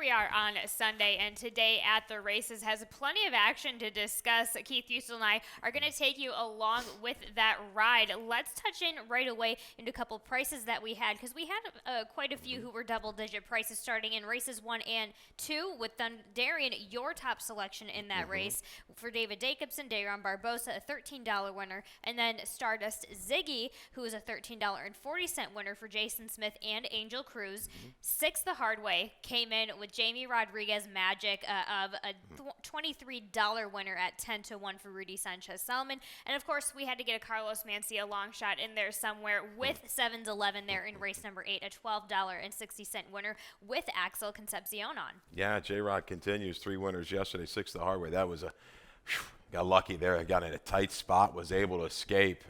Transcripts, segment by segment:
we are on Sunday, and today at the races has plenty of action to discuss. Keith Fusel and I are going to take you along with that ride. Let's touch in right away into a couple prices that we had, because we had quite a few who were double-digit prices starting in races 1 and 2 with Thunderian, your top selection in that race. For David Jacobson, Dayron Barbosa, a $13 winner, and then Stardust Ziggy, who is a $13.40 winner for Jason Smith and Angel Cruz. Sixth, the hard way, came in with Jamie Rodriguez Magic of a $23 winner at 10-1 for Rudy Sanchez-Salmon. And of course, we had to get a Carlos Mencia long shot in there somewhere with 7-11 there in race number 8, a $12.60 winner with Axel Concepcion on. Yeah, J-Rod continues. 3 winners yesterday, 6 the hard way. That was got lucky there. I got in a tight spot, was able to escape,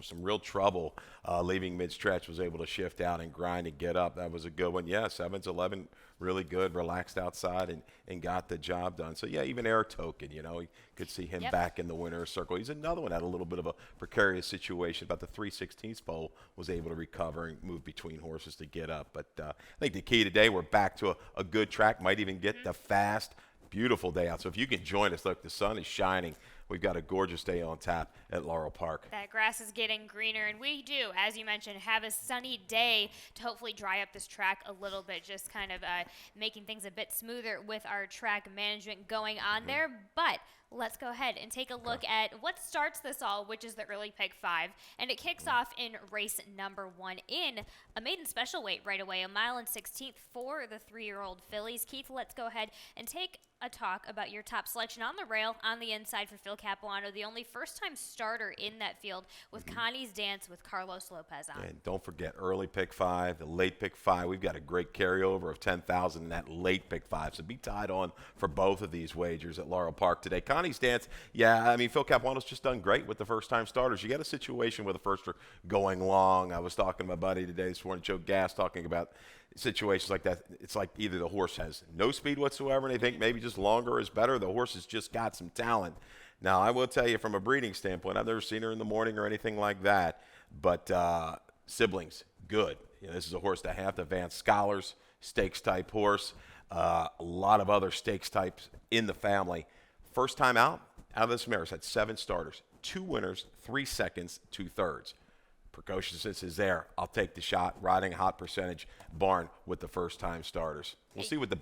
some real trouble leaving mid-stretch, was able to shift out and grind and get up. That was a good one. Yeah, 7-11, really good, relaxed outside and got the job done. So, yeah, even Air Token, you could see him back in the winner's circle. He's another one that had a little bit of a precarious situation. About the 3/16 pole, was able to recover and move between horses to get up. But I think the key today, we're back to a good track, might even get the fast, beautiful day out. So if you can join us, look, the sun is shining. We've got a gorgeous day on tap at Laurel Park. That grass is getting greener, and we do, as you mentioned, have a sunny day to hopefully dry up this track a little bit, just kind of making things a bit smoother with our track management going on there. But let's go ahead and take a look at what starts this all, which is the early pick 5. And it kicks off in race number 1 in a maiden special weight right away, 1.16 miles for the 3-year-old fillies. Keith, let's go ahead and take a talk about your top selection on the rail on the inside for Phil Capuano, the only first-time starter in that field with Connie's Dance with Carlos Lopez on. And don't forget early pick 5, the late pick 5. We've got a great carryover of 10,000 in that late pick 5. So be tied on for both of these wagers at Laurel Park today. Connie's Dance, yeah, I mean, Phil Capuano's just done great with the first-time starters. You got a situation where the firster going long. I was talking to my buddy today this morning, Joe Gass, talking about situations like that. It's like either the horse has no speed whatsoever and they think maybe just longer is better. The horse has just got some talent. Now, I will tell you from a breeding standpoint, I've never seen her in the morning or anything like that, but siblings, good. This is a horse that have the advanced scholars, stakes type horse, a lot of other stakes types in the family. First time out of this mare's had 7 starters, 2 winners, 3 seconds, 2 thirds. Precociousness is there. I'll take the shot. Riding a hot percentage barn with the first-time starters. We'll see what the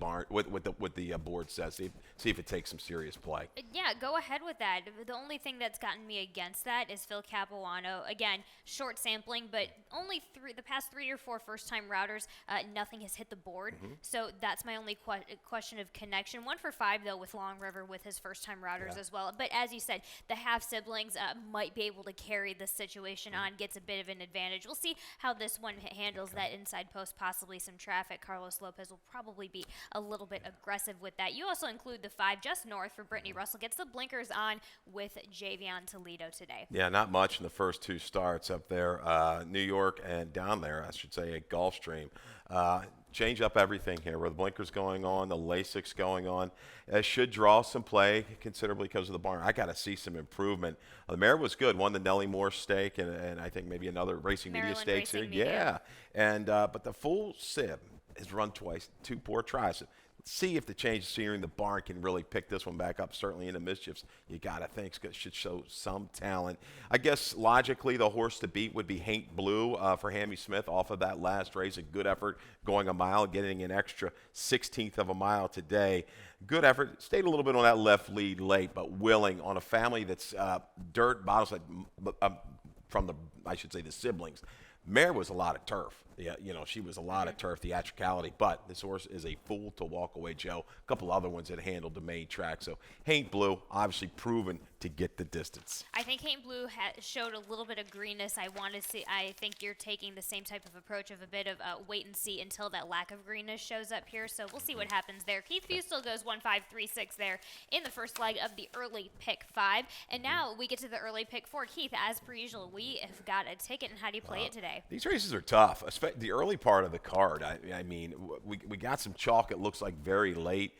board says. See if it takes some serious play. Yeah, go ahead with that. The only thing that's gotten me against that is Phil Capuano. Again, short sampling, but only the past 3 or 4 first-time routers, nothing has hit the board. So that's my only question of connection. 1 for 5 though with Long River with his first-time routers as well. But as you said, the half siblings might be able to carry this situation on, gets a bit of an advantage. We'll see how this one handles that inside post, possibly some traffic. Carlos Lopez will probably be a little bit aggressive with that. You also include the 5 just north for Brittany Russell. Gets the blinkers on with Javion Toledo today. Yeah, not much in the first 2 starts up there. New York and down there, I should say, at Gulfstream. Change up everything here with the blinkers going on, the Lasix going on. It should draw some play considerably because of the barn. I got to see some improvement. The mare was good. Won the Nellie Moore stake and I think maybe another Racing Media stakes here. Yeah, and but the full sib has run twice, 2 poor tries. Let's see if the change of scenery in the barn can really pick this one back up. Certainly in the mischiefs, you got to think it should show some talent. I guess logically the horse to beat would be Haint Blue for Hammy Smith off of that last race. A good effort going a mile, getting an extra 16th of a mile today. Good effort. Stayed a little bit on that left lead late, but willing on a family that's dirt bottles from the, I should say, the siblings. Mare was a lot of turf. Yeah, she was a lot of turf, theatricality, but this horse is a fool to walk away, Joe. A couple other ones that handled the main track. So Haint Blue, obviously proven to get the distance. I think Haint Blue showed a little bit of greenness. I think you're taking the same type of approach of a bit of wait and see until that lack of greenness shows up here. So we'll see what happens there. Keith Fusel goes 1-5-3-6 there in the first leg of the early pick 5. And now we get to the early pick 4. Keith, as per usual, we have got a ticket, and how do you play it today? These races are tough, especially the early part of the card. I mean, we got some chalk, it looks like very late,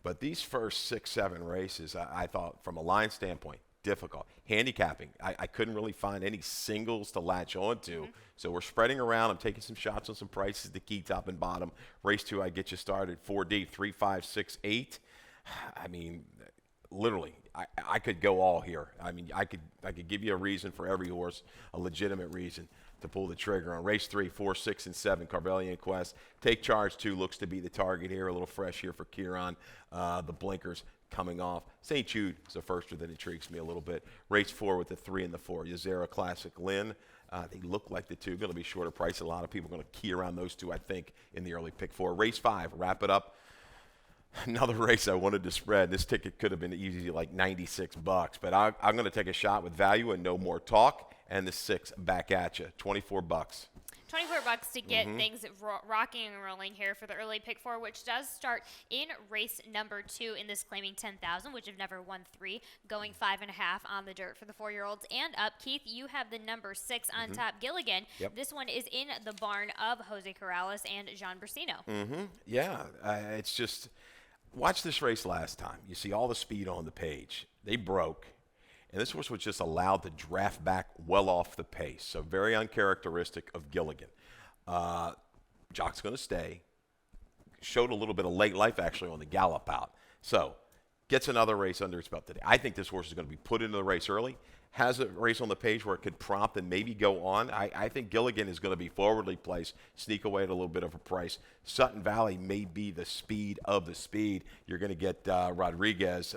but these first 6-7 races, I thought from a line standpoint, difficult. Handicapping, I couldn't really find any singles to latch onto. So we're spreading around. I'm taking some shots on some prices to key top and bottom. Race 2, I get you started 4D, 3, 5, 6, 8. I mean, literally, I could go all here. I mean, I could give you a reason for every horse, a legitimate reason to pull the trigger on. Race 3, 4, 6, and 7, Carvelian Quest. Take Charge 2 looks to be the target here. A little fresh here for Kieran. The blinkers coming off. St. Jude is a firster that intrigues me a little bit. Race 4 with the 3 and the 4. Yazera Classic Lynn. They look like the two. Going to be shorter price. A lot of people are going to key around those two, I think, in the early pick 4. Race 5, wrap it up. Another race I wanted to spread. This ticket could have been easy, like $96, but I'm going to take a shot with value and no more talk. And the 6 back at you, $24. $24 to get things rocking and rolling here for the early pick 4, which does start in race number 2 in this claiming 10,000, which have never won 3, going 5.5 on the dirt for the 4-year-olds. And up, Keith, you have the number 6 on top, Gilligan. Yep. This one is in the barn of Jose Corrales and Jean Bursino. Yeah, it's just, watch this race last time. You see all the speed on the page. They broke. And this horse was just allowed to draft back well off the pace. So very uncharacteristic of Gilligan. Jock's going to stay. Showed a little bit of late life actually on the gallop out. So gets another race under its belt today. I think this horse is going to be put into the race early. Has a race on the page where it could prompt and maybe go on. I think Gilligan is going to be forwardly placed, sneak away at a little bit of a price. Sutton Valley may be the speed of the speed. You're going to get Rodriguez,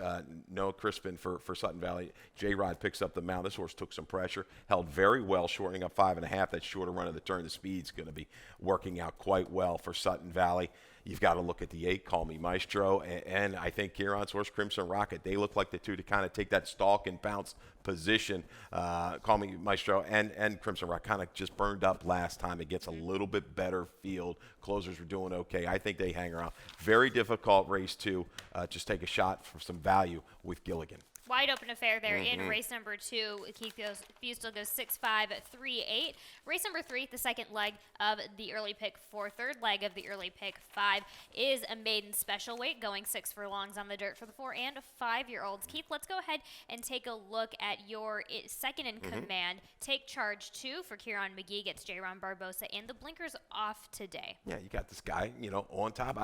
Noah Crispin for Sutton Valley. J-Rod picks up the mount. This horse took some pressure, held very well, shortening up 5.5. That shorter run of the turn, the speed's going to be working out quite well for Sutton Valley. You've got to look at the 8, Call Me Maestro, and I think Kieran's horse, Crimson Rocket. They look like the two to kind of take that stalk and bounce position. Call Me Maestro and Crimson Rock kind of just burned up last time. It gets a little bit better field. Closers were doing okay. I think they hang around. Very difficult race 2. Just take a shot for some value with Gilligan. Wide open affair there in race number 2. Keith Fustel goes 6-5, 3-8. Race number 3, the second leg of the early pick 4. Third leg of the early pick 5 is a maiden special weight, going 6 furlongs on the dirt for the 4 and 5-year-olds. Keith, let's go ahead and take a look at your second in command. Take Charge 2 for Kieran McGee, gets J-Ron Barbosa, and the blinkers off today. Yeah, you got this guy, on top.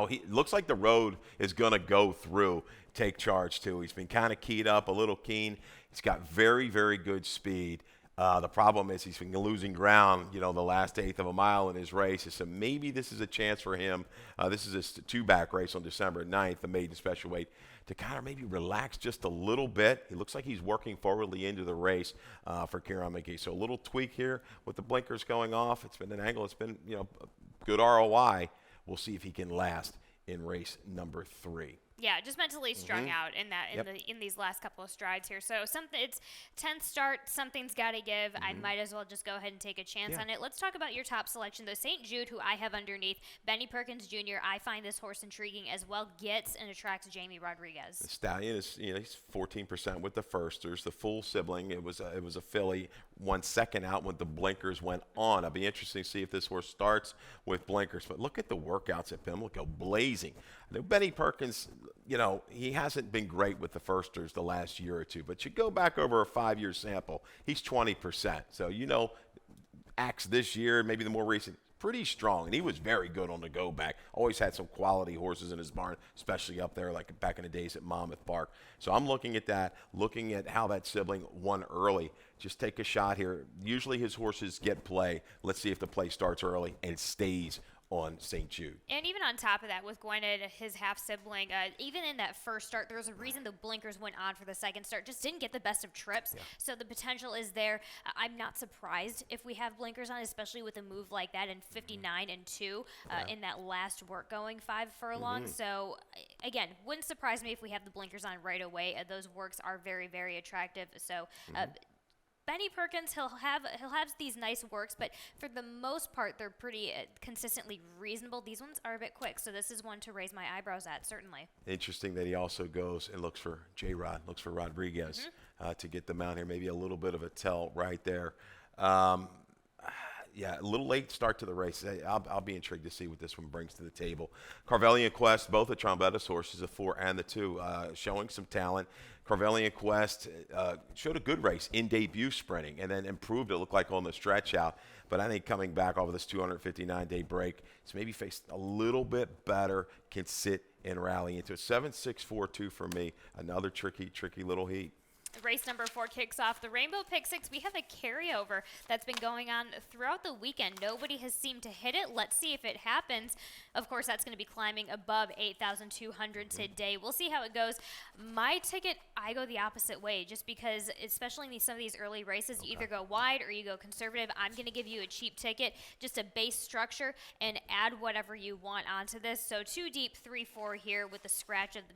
He looks like the road is going to go through Take Charge 2. He's been kind of keyed up, a little keen. He's got very, very good speed. The problem is he's been losing ground, the last eighth of a mile in his race. So maybe this is a chance for him. This is his 2-back race on December 9th, the maiden special weight, to kind of maybe relax just a little bit. He looks like he's working forwardly into the race for Kieran McGee. So a little tweak here with the blinkers going off. It's been an angle. It's been, good ROI. We'll see if he can last in race number 3. Yeah, just mentally strung out in these last couple of strides here. So it's 10th start, something's got to give. I might as well just go ahead and take a chance on it. Let's talk about your top selection, though. St. Jude, who I have underneath, Benny Perkins Jr. I find this horse intriguing as well. Gets and attracts Jamie Rodriguez. The Stallion is, he's 14% with the firsters. The full sibling, it was a filly. 1 second out when the blinkers went on. I'll be interested to see if this horse starts with blinkers. But look at the workouts at Pimlico, blazing. I know Benny Perkins, he hasn't been great with the firsters the last year or two. But you go back over a 5-year sample, he's 20%. So, acts this year, maybe the more recent, pretty strong. And he was very good on the go back. Always had some quality horses in his barn, especially up there like back in the days at Monmouth Park. So I'm looking at that, looking at how that sibling won early. Just take a shot here. Usually his horses get play. Let's see if the play starts early and stays on St. Jude. And even on top of that, with going at his half-sibling, even in that first start, there was a reason the blinkers went on for the second start. Just didn't get the best of trips, so the potential is there. I'm not surprised if we have blinkers on, especially with a move like that in 59 and 2 in that last work-going 5 furlongs. So, again, wouldn't surprise me if we have the blinkers on right away. Those works are very, very attractive. So, Benny Perkins, he'll have these nice works, but for the most part, they're pretty consistently reasonable. These ones are a bit quick, so this is one to raise my eyebrows at, certainly. Interesting that he also goes and looks for J-Rod, looks for Rodriguez to get them out here. Maybe a little bit of a tell right there. Yeah, a little late start to the race. I'll be intrigued to see what this one brings to the table. Carvelian Quest, both the Trombetta's horses, the 4 and the 2, showing some talent. Carvelian Quest showed a good race in debut sprinting and then improved, it looked like, on the stretch out. But I think coming back off of this 259-day break, it's maybe faced a little bit better, can sit and rally into it. 7-6-4-2 for me, another tricky little heat. Race number 4 kicks off the Rainbow Pick 6. We have a carryover that's been going on throughout the weekend. Nobody has seemed to hit it. Let's see if it happens. Of course, that's going to be climbing above 8,200 today. We'll see how it goes. My ticket, I go the opposite way just because, especially in some of these early races, you either go wide or you go conservative. I'm going to give you a cheap ticket, just a base structure, and add whatever you want onto this. So 2 deep, 3-4 here with the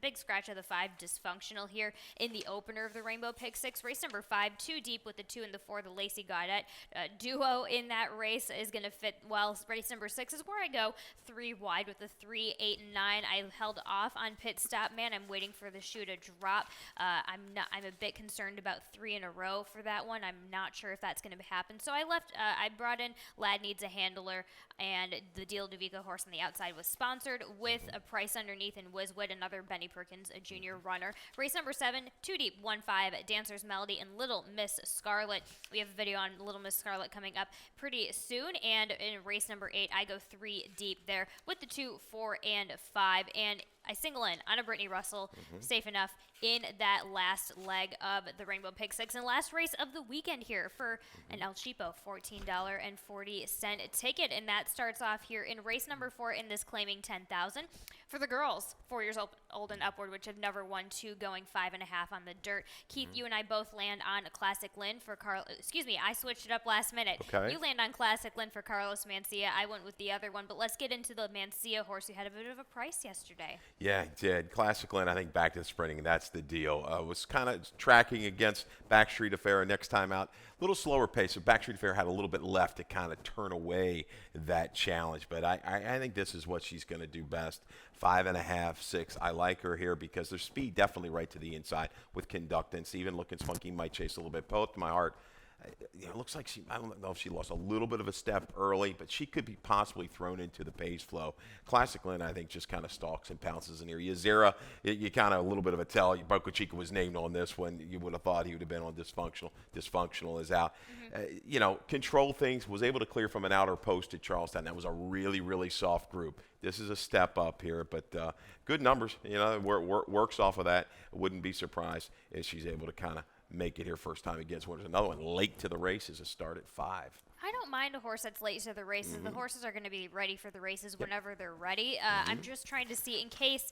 big scratch of the 5 dysfunctional here in the opener of the Rainbow Pick 6. Race number 5, 2 deep with the 2 and the 4, the Lacey Gaudette duo in that race is going to fit well. Race number 6 is where I go 3 wide with the 3, 8, and 9. I held off on Pit Stop Man. I'm waiting for the shoe to drop. I'm a bit concerned about 3 in a row for that one. I'm not sure if that's going to happen. So I brought in Lad Needs a Handler, and the Deal DeVico horse on the outside was sponsored with a price underneath and Wizwit, another Benny Perkins, a junior runner. Race number 7, 2 deep, 1-5, Dancer's Melody and Little Miss Scarlet. We have a video on Little Miss Scarlet coming up pretty soon. And in race number 8, I go 3 deep there with the 2, 4, and 5. And I single in on a Brittany Russell, safe enough, in that last leg of the Rainbow Pick 6. And last race of the weekend here for an El Cheapo $14.40 ticket. And that starts off here in race number 4 in this claiming 10,000. For the girls, 4 years old and upward, which have never won 2, going 5.5 on the dirt. Keith, you and I both land on a Classic Lynn for I switched it up last minute. Okay. You land on Classic Lynn for Carlos Mancia. I went with the other one, but let's get into the Mancia horse who had a bit of a price yesterday. Yeah, he did. Classic Lynn, I think back to the sprinting, that's the deal. Was kind of tracking against Backstreet Affair next time out. A little slower pace. So Backstreet Affair had a little bit left to kind of turn away that challenge. But I think this is what she's going to do best. 5.5, 6. I like her here because there's speed definitely right to the inside with conductance. Even looking spunky might chase a little bit. Poet to my heart. It looks like I don't know if she lost a little bit of a step early, but she could be possibly thrown into the pace flow. Classic Lynn, I think, just kind of stalks and pounces in here. Yazira, you kind of a little bit of a tell. Boca Chica was named on this one. You would have thought he would have been on dysfunctional. Dysfunctional is out. Control things, was able to clear from an outer post at Charlestown. That was a really, really soft group. This is a step up here, but good numbers. Works off of that. I wouldn't be surprised if she's able to kind of make it here first time against winners. Another one late to the race is a start at 5. I don't mind a horse that's late to the races. The horses are going to be ready for the races whenever they're ready. I'm just trying to see, in case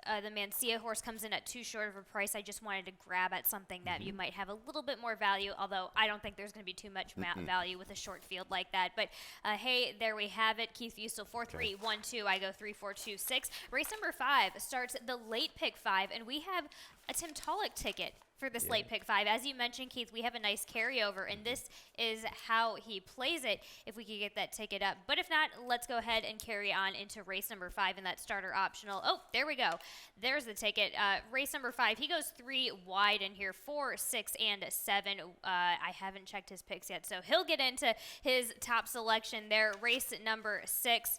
the Mancia horse comes in at too short of a price, I just wanted to grab at something that you might have a little bit more value, although I don't think there's going to be too much value with a short field like that. But, hey, there we have it. Keith Fusel, 4-3-1-2. I go 3-4-2-6. Race number 5 starts the late pick 5, and we have a Tim Tulloch ticket for this late pick 5. As you mentioned, Keith, we have a nice carryover, and this is how he plays it if we could get that ticket up. But if not, let's go ahead and carry on into race number 5 in that starter optional. Oh, there we go. There's the ticket. Race number 5, he goes 3 wide in here, 4, 6, and 7. I haven't checked his picks yet, so he'll get into his top selection there. Race number 6.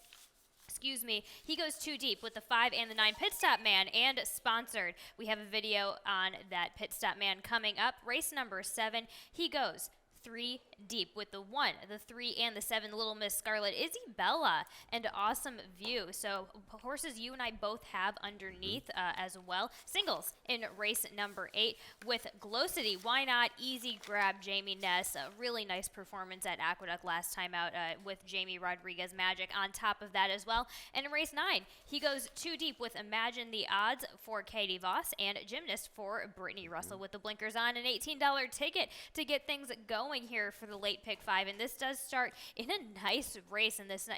He goes 2 deep with the 5 and the 9 Pit Stop Man and sponsored. We have a video on that Pit Stop Man coming up. Race number 7, he goes 3 deep with the 1, the 3, and the 7, Little Miss Scarlet, Isabella, and Awesome View. So horses you and I both have underneath as well. Singles in race number 8 with Glow City. Why not? Easy grab, Jamie Ness. A really nice performance at Aqueduct last time out with Jamie Rodriguez Magic on top of that as well. And in race 9, he goes 2 deep with Imagine the Odds for Katie Voss and Gymnast for Brittany Russell with the blinkers on. An $18 ticket to get things going here for the late pick 5, and this does start in a nice race in this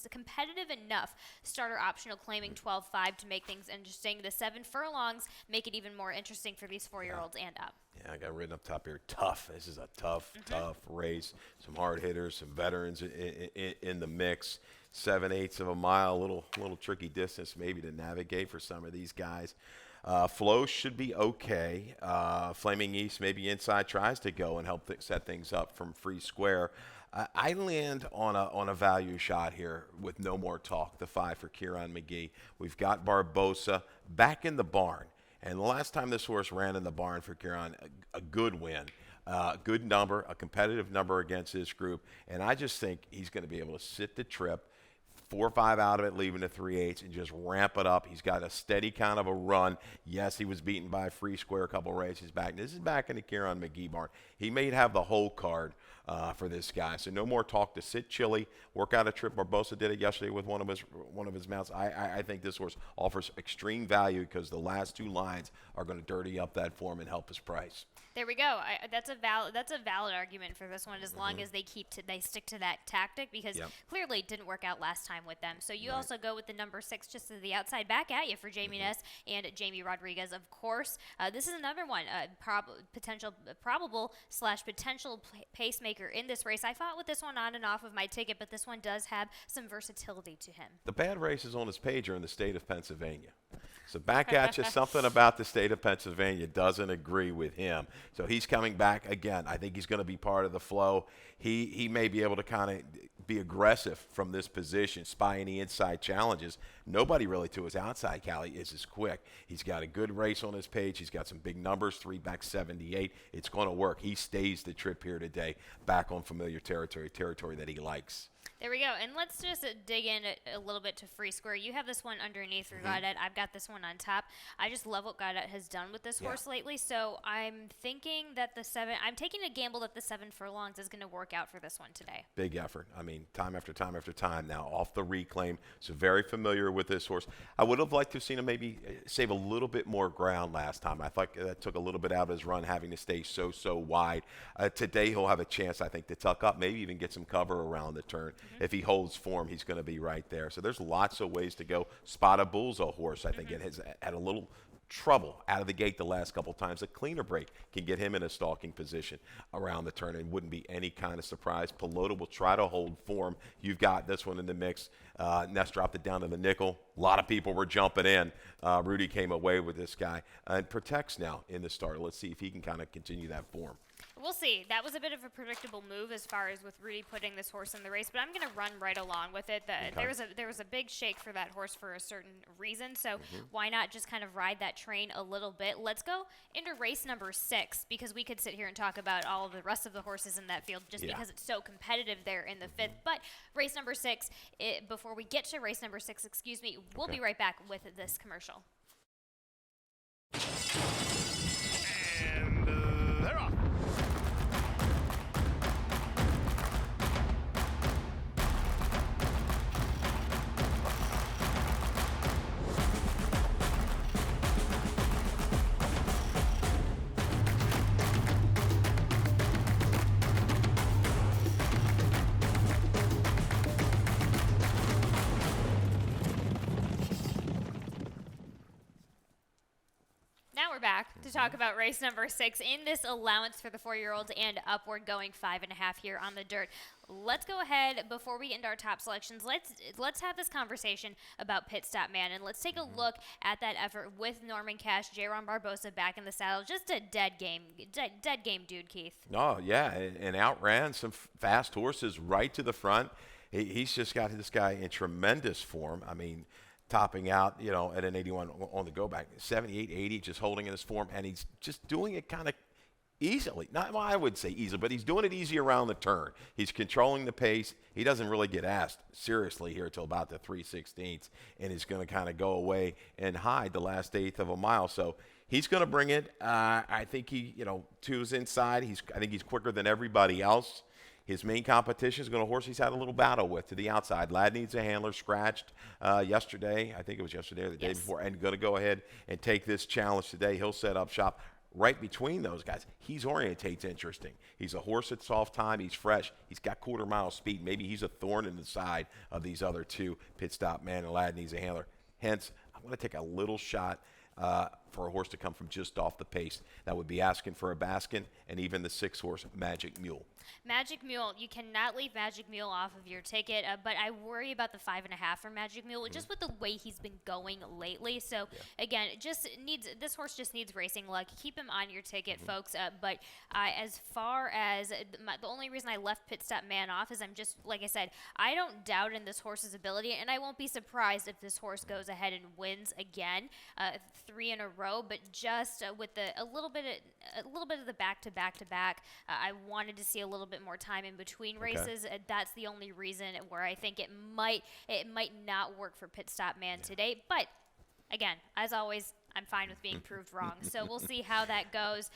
competitive enough starter optional, claiming 12.5 to make things interesting. The 7 furlongs make it even more interesting for these 4-year-olds and up. Yeah, I got written up top here. Tough. This is a tough race. Some hard hitters, some veterans in the mix. 7/8 of a mile, a little tricky distance maybe to navigate for some of these guys. Flow should be okay. Flaming East maybe inside tries to go and help set things up from free square. I land on a value shot here with no more talk. The 5 for Kieran McGee. We've got Barbosa back in the barn, and the last time this horse ran in the barn for Kieran, a good win. Good number, a competitive number against this group, and I just think he's going to be able to sit the trip, 4 or 5 out of it, leaving to 3/8, and just ramp it up. He's got a steady kind of a run. Yes, he was beaten by Free Square a couple races back. This is back in the Kieran McGee barn. He may have the whole card for this guy. So no more talk to sit chilly, work out a trip. Barbosa did it yesterday with one of his mounts. I think this horse offers extreme value because the last 2 lines are going to dirty up that form and help his price. There we go. That's a valid argument for this one, as long as they stick to that tactic, because clearly it didn't work out last time with them. So you also go with the number 6 just to the outside, back at you for Jamie Ness and Jamie Rodriguez, of course. This is another one, probable / potential pacemaker in this race. I fought with this one on and off of my ticket, but this one does have some versatility to him. The bad races on his page are in the state of Pennsylvania. So back at you, something about the state of Pennsylvania doesn't agree with him. So he's coming back again. I think he's going to be part of the flow. He may be able to kind of be aggressive from this position, spy any inside challenges. Nobody really to his outside, Callie, is as quick. He's got a good race on his page. He's got some big numbers, 3 back 78. It's going to work. He stays the trip here today, back on familiar territory that he likes. There we go. And let's just dig in a little bit to Free Square. You have this one underneath for Gaudet. I've got this one on top. I just love what Gaudet has done with this horse lately. So I'm thinking that I'm taking a gamble that the 7 furlongs is going to work out for this one today. Big effort. I mean, time after time after time now off the reclaim. So very familiar with this horse. I would have liked to have seen him maybe save a little bit more ground last time. I thought that took a little bit out of his run, having to stay so wide. Today he'll have a chance, I think, to tuck up, maybe even get some cover around the turn. If he holds form, he's going to be right there. So there's lots of ways to go. Spot a Bull's a horse, I think, it has had a little trouble out of the gate the last couple times. A cleaner break can get him in a stalking position around the turn and wouldn't be any kind of surprise. Pelota will try to hold form. You've got this one in the mix. Ness dropped it down to the nickel. A lot of people were jumping in. Rudy came away with this guy and protects now in the start. Let's see if he can kind of continue that form. We'll see. That was a bit of a predictable move as far as with Rudy putting this horse in the race, but I'm going to run right along with it. There was a big shake for that horse for a certain reason, so why not just kind of ride that train a little bit? Let's go into race number 6, because we could sit here and talk about all of the rest of the horses in that field just because it's so competitive there in the 5th. But race number 6, before we get to race number 6, we'll be right back with this commercial. And they're off. We're back to talk about race number 6 in this allowance for the 4-year-olds and upward going 5.5 here on the dirt. Let's go ahead, before we end our top selections, let's have this conversation about Pit Stop Man, and let's take a look at that effort with Norman Cash, J-Ron Barbosa back in the saddle. Just a dead game dude, Keith. Oh, yeah, and outran some fast horses right to the front. He's just got this guy in tremendous form. I mean, topping out, at an 81 on the go back, 78, 80, just holding in his form, and he's just doing it kind of easily. Not, well, I would say easily, but he's doing it easy around the turn. He's controlling the pace. He doesn't really get asked seriously here till about the 3/16, and he's going to kind of go away and hide the last 1/8 of a mile. So he's going to bring it. I think he, two's inside. I think he's quicker than everybody else. His main competition is going to horse he's had a little battle with to the outside. Lad Needs a Handler, scratched yesterday. I think it was yesterday or the day before. And going to go ahead and take this challenge today. He'll set up shop right between those guys. He's orientates interesting. He's a horse at soft time. He's fresh. He's got quarter-mile speed. Maybe he's a thorn in the side of these other two, Pit Stop Man and Lad Needs a Handler. Hence, I'm going to take a little shot for a horse to come from just off the pace. That would be Asking for a Baskin and even the 6-horse Magic Mule. Magic Mule, you cannot leave Magic Mule off of your ticket, but I worry about the 5.5 for Magic Mule, just with the way he's been going lately. So again, this horse just needs racing luck. Keep him on your ticket, folks. But as far as the only reason I left Pit Stop Man off is I'm just, like I said, I don't doubt in this horse's ability, and I won't be surprised if this horse goes ahead and wins again, 3 in a row. But just with a little bit of the back to back to back, I wanted to see a little bit more time in between races. That's the only reason where I think it might not work for Pit Stop Man today. But again, as always, I'm fine with being proved wrong. So we'll see how that goes.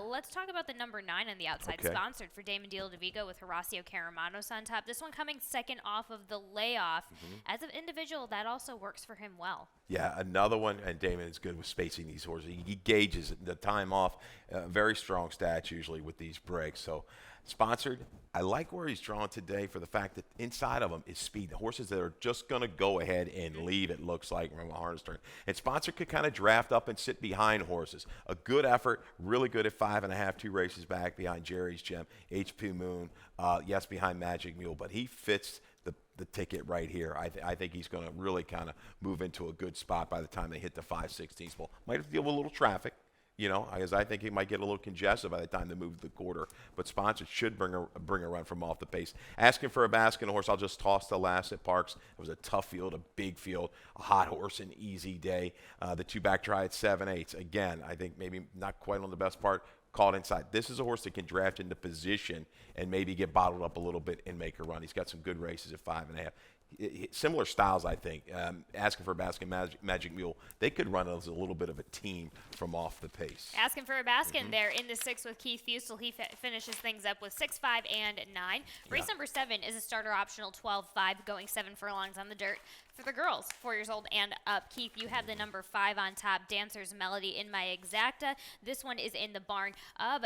Let's talk about the number 9 on the outside, sponsored for Damon Deal de Vigo with Horacio Caramanos on top. This one coming second off of the layoff. As an individual, that also works for him well. Yeah, another one, and Damon is good with spacing these horses. He gauges the time off. Very strong stats usually with these breaks. So sponsored, I like where he's drawn today for the fact that inside of him is speed. The horses that are just going to go ahead and leave, it looks like, from a harness turn. And sponsored could kind of draft up and sit behind horses. A good effort, really good at 5.5, 2 races back behind Jerry's Gem, HP Moon, yes, behind Magic Mule, but he fits the ticket right here. I think he's going to really kind of move into a good spot by the time they hit the 5/16 pole. Might have to deal with a little traffic, because I think he might get a little congested by the time they move the quarter. But sponsored should bring a run from off the pace. Asking for a Baskin horse, I'll just toss the last at Parks. It was a tough field, a big field, a hot horse, an easy day. The 2-back try at 7/8. Again, I think maybe not quite on the best part. Caught inside. This is a horse that can draft into position and maybe get bottled up a little bit and make a run. He's got some good races at 5.5. Similar styles, I think. Asking for a Baskin, Magic Mule, they could run as a little bit of a team from off the pace. Asking for a Baskin there in the 6 with Keith Fusel. He finishes things up with 6, 5, and 9. Race number 7 is a starter optional 12-5, going 7 furlongs on the dirt. For the girls, 4 years old and up, Keith, you have the number 5 on top, Dancer's Melody in my exacta. This one is in the barn of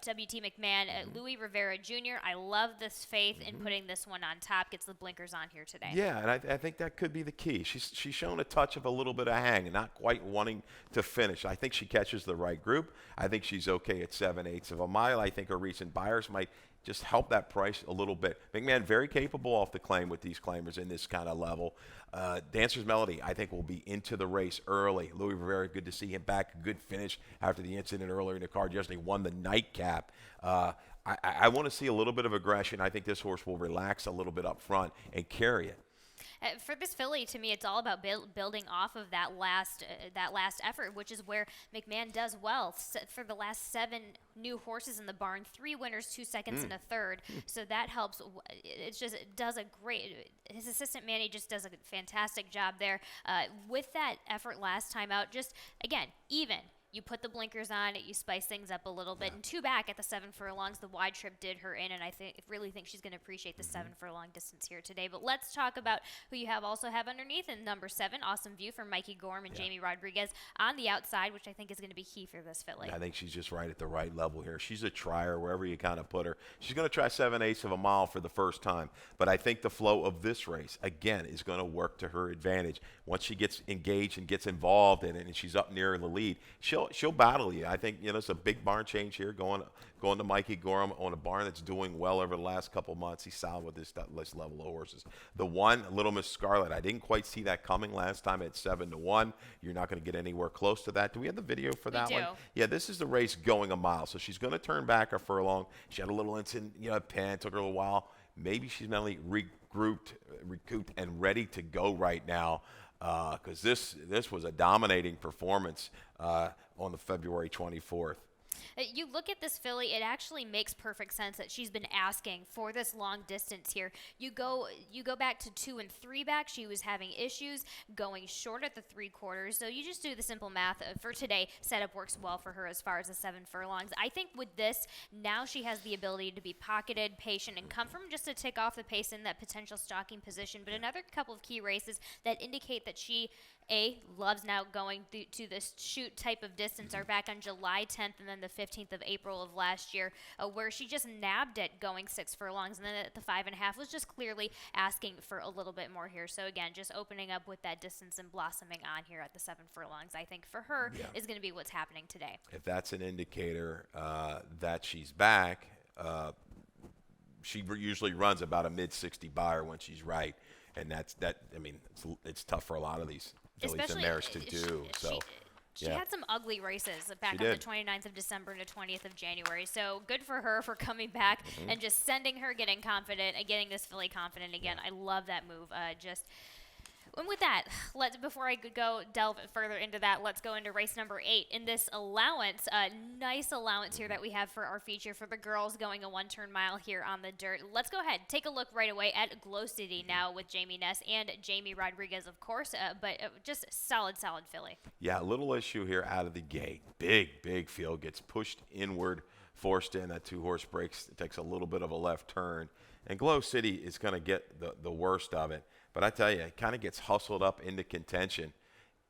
W.T. McMahon, Louis Rivera Jr. I love this faith in putting this one on top. Gets the blinkers on here today. Yeah, and I think that could be the key. She's shown a touch of a little bit of hang and not quite wanting to finish. I think she catches the right group. I think she's okay at 7/8 of a mile. I think her recent buyers might just help that price a little bit. McMahon very capable off the claim with these claimers in this kind of level. Dancer's Melody, I think, will be into the race early. Louis Rivera, good to see him back. A good finish after the incident earlier in the card yesterday. Won the nightcap. I want to see a little bit of aggression. I think this horse will relax a little bit up front and carry it. For this filly, to me, it's all about building off of that last effort, which is where McMahon does well. For the last 7 new horses in the barn, 3 winners, 2 seconds, and a third. So that helps. It does a great. His assistant Manny just does a fantastic job there with that effort last time out. Just again, even. You put the blinkers on, you spice things up a little bit. And 2 back at the 7 furlongs, the wide trip did her in, and I really think she's going to appreciate the 7 furlong distance here today. But let's talk about who you also have underneath in number 7, Awesome View from Mikey Gorham and Jamie Rodriguez on the outside, which I think is going to be key for this filly. I think she's just right at the right level here. She's a trier wherever you kind of put her. She's going to try 7/8 of a mile for the first time. But I think the flow of this race, again, is going to work to her advantage. Once she gets engaged and gets involved in it and she's up near in the lead, she'll battle you. I think, it's a big barn change here going to Mikey Gorham on a barn that's doing well over the last couple months. He's solid with this level of horses. The one, Little Miss Scarlet, I didn't quite see that coming last time at 7-1. You're not going to get anywhere close to that. Do we have the video for that one? Yeah, this is the race going a mile. So she's going to turn back a furlong. She had a little incident, pen, took her a little while. Maybe she's mentally recouped, and ready to go right now. Because this was a dominating performance on the February 24th. You look at this filly, it actually makes perfect sense that she's been asking for this long distance here. You go back to 2 and 3 back. She was having issues going short at the 3/4. So you just do the simple math for today. Setup works well for her as far as the 7 furlongs. I think with this, now she has the ability to be pocketed, patient, and come from just a tick off the pace in that potential stalking position. But another couple of key races that indicate that she loves now going to this shoot type of distance are back on July 10th and then the the 15th of April of last year, where she just nabbed it going 6 furlongs, and then at the 5.5 was just clearly asking for a little bit more here. So again, just opening up with that distance and blossoming on here at the 7 furlongs, I think for her is going to be what's happening today. If that's an indicator that she's back, she usually runs about a mid-60 buyer when she's right, and I mean, it's tough for a lot of these fillies and mares to do. She had some ugly races back on the 29th of December to 20th of January. So good for her for coming back and just sending her getting confident and getting this filly confident again. I love that move. And with that, before I go delve further into that, let's go into race number 8 in this allowance. Nice allowance here that we have for our feature for the girls going a 1-turn mile here on the dirt. Let's go ahead, take a look right away at Glow City now with Jamie Ness and Jamie Rodriguez, of course, but just solid filly. Yeah, a little issue here out of the gate. Big field, gets pushed inward, forced in. That 2-horse breaks, it takes a little bit of a left turn. And Glow City is going to get the worst of it. But I tell you, it kind of gets hustled up into contention,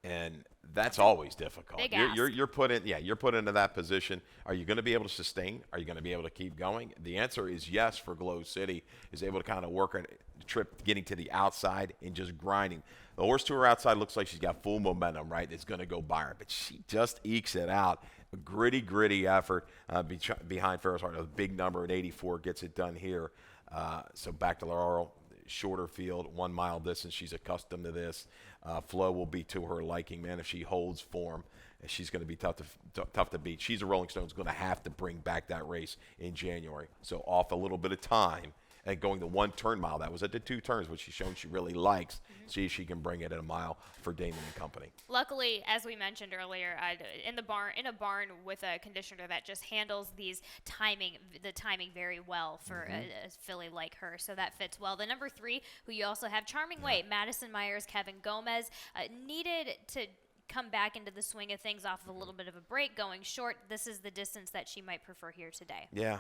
and that's always difficult. You're put into that position. Are you going to be able to sustain? Are you going to be able to keep going? The answer is yes for Glow City. Is able to kind of work a trip getting to the outside and just grinding. The horse to her outside looks like she's got full momentum, right? It's going to go by her, but she just ekes it out. A gritty effort behind Ferris Hart. A big number at 84 gets it done here. So back to Laurel. Shorter field, 1 mile distance. She's accustomed to this. Flow will be to her liking, man. If she holds form, she's going to be tough to beat. She's a Rolling Stone's going to have to bring back that race in January. So off a little bit of time and going the 1-turn mile. That was at the 2 turns, which she's shown she really likes. See if she can bring it at a mile for Damon and company. Luckily, as we mentioned earlier, in a barn with a conditioner that just handles the timing very well for a filly like her. So that fits well. The number 3, who you also have, Charming Way, Madison Myers, Kevin Gomez, needed to come back into the swing of things off of a little bit of a break going short. This is the distance that she might prefer here today. Yeah,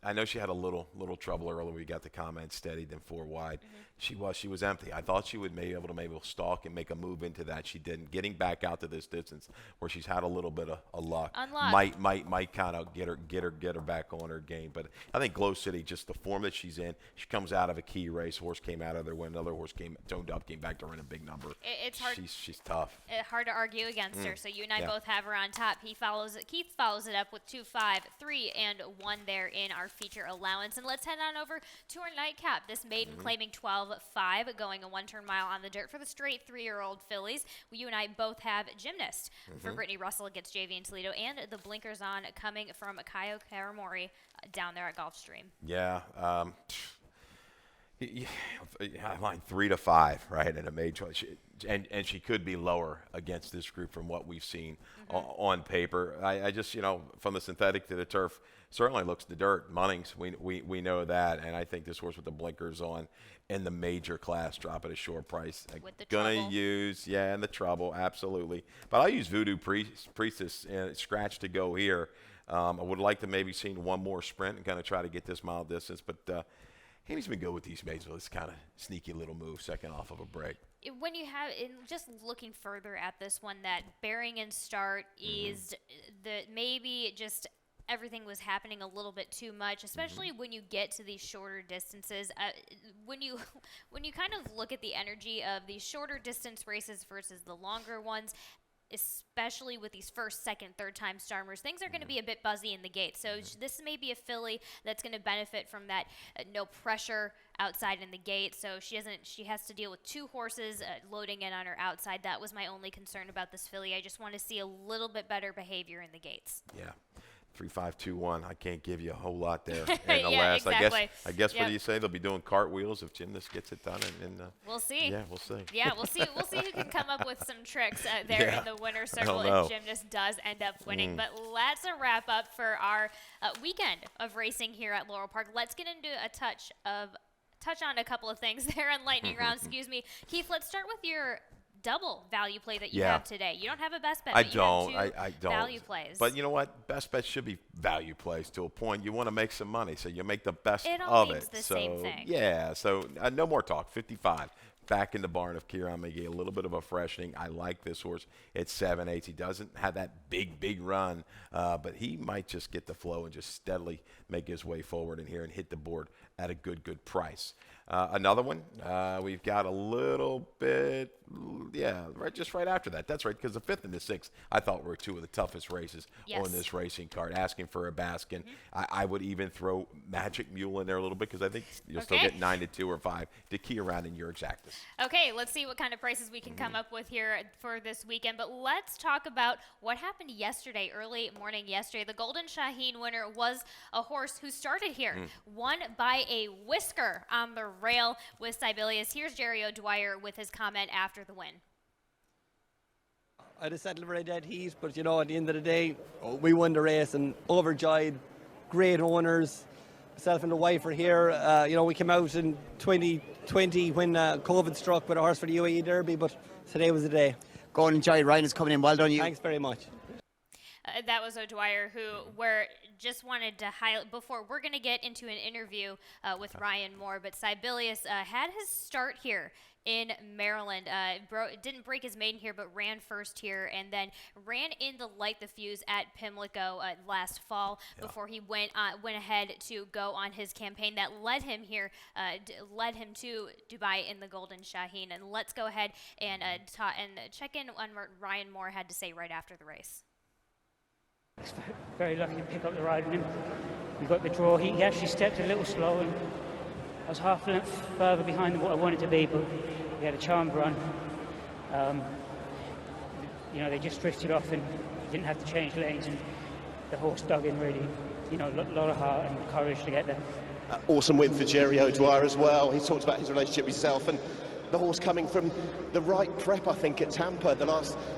I know she had a little trouble earlier. We got the comment steady, then 4 wide. She was empty. I thought she would maybe stalk and make a move into that. She didn't. Getting back out to this distance where she's had a little bit of luck might kind of get her back on her game. But I think Glow City, just the form that she's in, she comes out of a key race. Horse came out of there when another horse toned up, came back to run a big number. It's hard. She's tough. Hard to argue against her. So you and I both have her on top. Keith follows it up with 2, 5, 3, and 1 there in our feature allowance. And let's head on over to our nightcap. This maiden claiming 12.5, going a 1-turn mile on the dirt for the straight 3-year-old fillies. You and I both have Gymnast for Brittany Russell against JV and Toledo, and the blinkers on coming from Kaio Karamori down there at Gulfstream. Yeah. Line 3 to 5, right, and a major, and she could be lower against this group from what we've seen on paper. I just, from the synthetic to the turf, certainly looks the dirt. Munnings, we know that, and I think this horse with the blinkers on in the major class, drop at a short price. With the gonna trouble. use, and the trouble, absolutely. But I'll use Voodoo Priestess scratch to go here. I would like to maybe see 1 more sprint and kind of try to get this mile distance, but. Amy's been good with these maids with this kind of sneaky little move, second off of a break. When you have, just looking further at this one, that bearing and start is maybe just everything was happening a little bit too much, especially when you get to these shorter distances. When you kind of look at the energy of these shorter distance races versus the longer ones, especially with these first, second, third-time starters, things are going to be a bit buzzy in the gate. So this may be a filly that's going to benefit from that no pressure outside in the gate. So she has to deal with 2 horses loading in on her outside. That was my only concern about this filly. I just want to see a little bit better behavior in the gates. Yeah. 3, 5, 2, 1. I can't give you a whole lot there. And the Yeah, last, exactly. I guess what do you say? They'll be doing cartwheels if Gymnast gets it done. And we'll see. Yeah, we'll see. Yeah, we'll see. We'll see who can come up with some tricks there in the winner's circle if Gymnast does end up winning. But let's wrap up for our weekend of racing here at Laurel Park. Let's get into a touch on a couple of things there in lightning round. Excuse me, Keith. Let's start with your double value play that you have today. You don't have a best bet, but you have 2 value plays. But you know what? Best bets should be value plays to a point. You want to make some money, so you make the best It all of means it. the so, same thing. Yeah, so no more talk. 55. back in the barn of Kieran McGee. A little bit of a freshening. I like this horse at 7/8. He doesn't have that big run, but he might just get the flow and just steadily make his way forward in here and hit the board at a good price. Another one, we've got a little bit, right after that. That's right, because the 5th and the 6th, I thought were two of the toughest races on this racing card. Asking for a Baskin. I would even throw Magic Mule in there a little bit, because I think you'll still get 9-2 or 5 to key around in your exactas. Okay, let's see what kind of prices we can come up with here for this weekend. But let's talk about what happened yesterday, early morning yesterday. The Golden Shaheen winner was a horse who started here, won by a whisker on the rail with Sibelius. Here's Jerry O'Dwyer with his comment after the win. I'd have settled for a dead heat, but at the end of the day, we won the race and overjoyed. Great owners. Myself and the wife are here. We came out in 2020 when COVID struck with a horse for the UAE Derby, but today was the day. Go and enjoy. Ryan is coming in. Well done, you. Thanks very much. That was O'Dwyer, who just wanted to highlight before we're going to get into an interview with Ryan Moore, but Sibelius had his start here in Maryland. Didn't break his maiden here, but ran first here, and then ran in the Light the Fuse at Pimlico last fall before he went ahead to go on his campaign that led him here, led him to Dubai in the Golden Shaheen. And let's go ahead and check in on what Ryan Moore had to say right after the race. Very lucky to pick up the ride on him. We got the draw. He actually stepped a little slow, and I was half a length further behind what I wanted to be, but he had a charmed run. They just drifted off and didn't have to change lanes, and the horse dug in really. A lot of heart and courage to get there. Awesome win for Jerry O'Dwyer as well. He talked about his relationship with himself and the horse coming from the right prep, I think, at Tampa.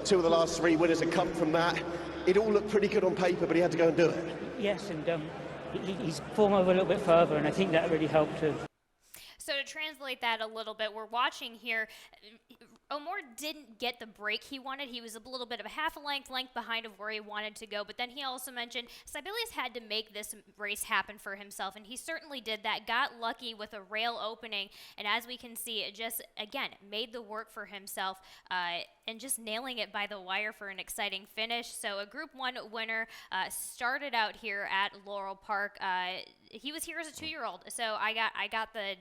Two of the last 3 winners had come from that. It all looked pretty good on paper, but he had to go and do it. Yes, and he's form over a little bit further, and I think that really helped too. So to translate that a little bit, we're watching here. O'Moore didn't get the break he wanted. He was a little bit of a half a length behind of where he wanted to go. But then he also mentioned Sibelius had to make this race happen for himself, and he certainly did that. Got lucky with a rail opening, and as we can see, it just, again, made the work for himself and just nailing it by the wire for an exciting finish. So a Group 1 winner started out here at Laurel Park. He was here as a 2-year-old, so I got the.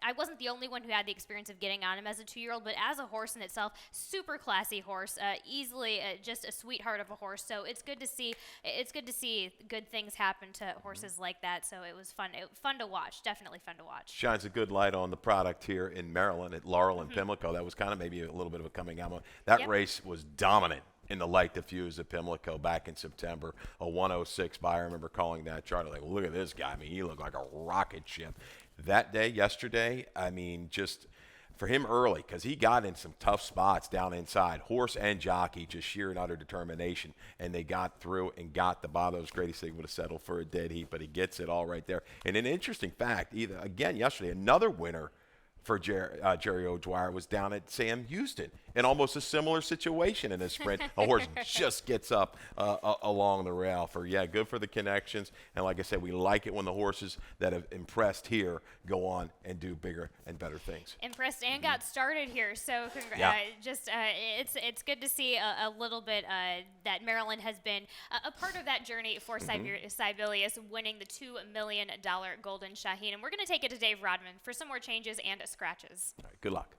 I wasn't the only one who had the experience of getting on him as a 2-year-old, but as a horse in itself, super classy horse, easily just a sweetheart of a horse. So it's good to see. It's good to see good things happen to horses like that. So it was fun. Fun to watch. Definitely fun to watch. Shines a good light on the product here in Maryland at Laurel and Pimlico. That was kind of maybe a little bit of a coming out moment. That race was dominant in the Light Diffuse at Pimlico back in September. A 106 by. I remember calling that chart. Like, look at this guy. I mean, he looked like a rocket ship. That day, yesterday, I mean, just for him early, because he got in some tough spots down inside. Horse and jockey, just sheer and utter determination, and they got through and got the bottom. It was great. He said he would have settled for a dead heat, but he gets it all right there. And an interesting fact, again yesterday, another winner for Jerry O'Dwyer was down at Sam Houston in almost a similar situation in a sprint. A horse just gets up along the rail. Good for the connections. And like I said, we like it when the horses that have impressed here go on and do bigger and better things. Impressed and got started here. So it's good to see a little bit that Maryland has been a part of that journey for Sibelius, winning the $2 million Golden Shaheen. And we're going to take it to Dave Rodman for some more changes and scratches. All right, good luck.